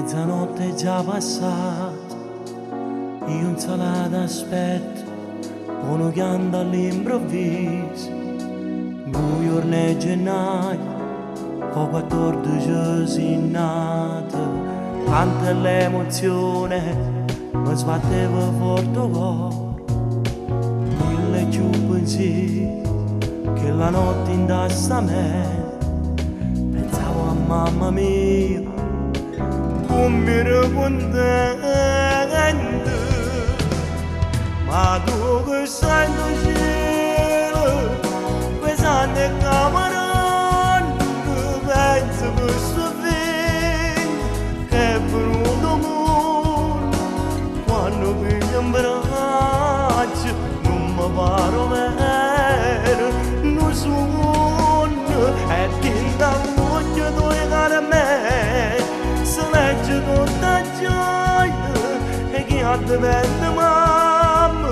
Mezzanotte è già passata, io in salata aspetto, uno pianta all'improvviso. 2 giorni di gennaio, ho 14 si nato, tanta l'emozione, mi sbatteva forte il cuore. 1000 giù pensieri, che la notte indassa me, pensavo a mamma mia, come ero contento, ma tu che sai in cielo, quest'anno è camerone, penso che sto vento, che è venuto mondo, quando piglio in braccio, non mi pare vero, non sono, e tinta voglio due care me, se legge tutta gioia, e chi ha di vende mamma,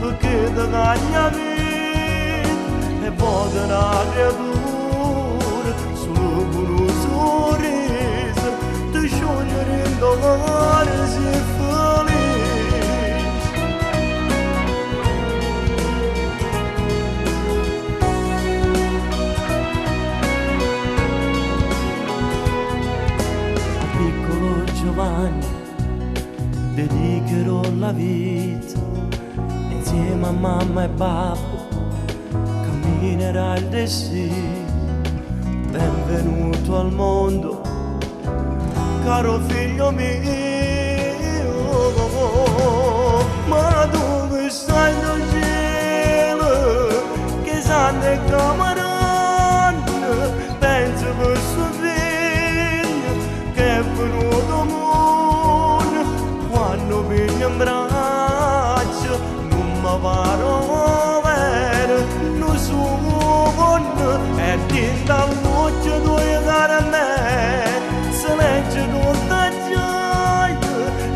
perché ti caglia vita, e vuota la creatura, solo con un sorriso, ti sciogliere in dolore, sei felice. Giovanni, dedicherò la vita insieme a mamma e babbo, camminerà il destino. Benvenuto al mondo, caro figlio mio, ma dove stai nel cielo, che sanno e camarone, penso per suo figlio, che è venuto mondo, quando piglia in braccio, non mi pare vero, non sono, e tinta all'occhio due care a me, se legge tutta gioia,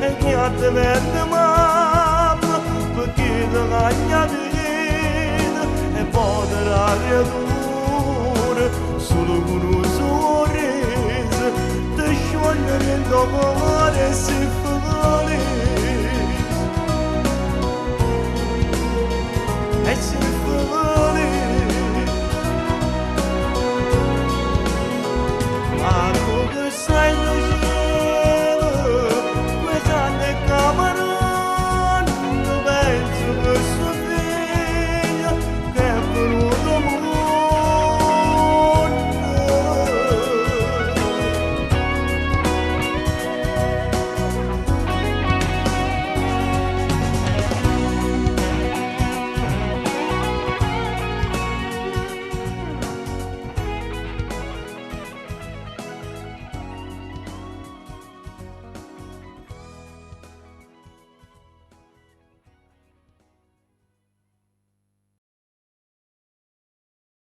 e chi ha di verde mamma, perché ti caglia vita, e vuota la creatura, solo con un sorriso, ti sciogliere in dopo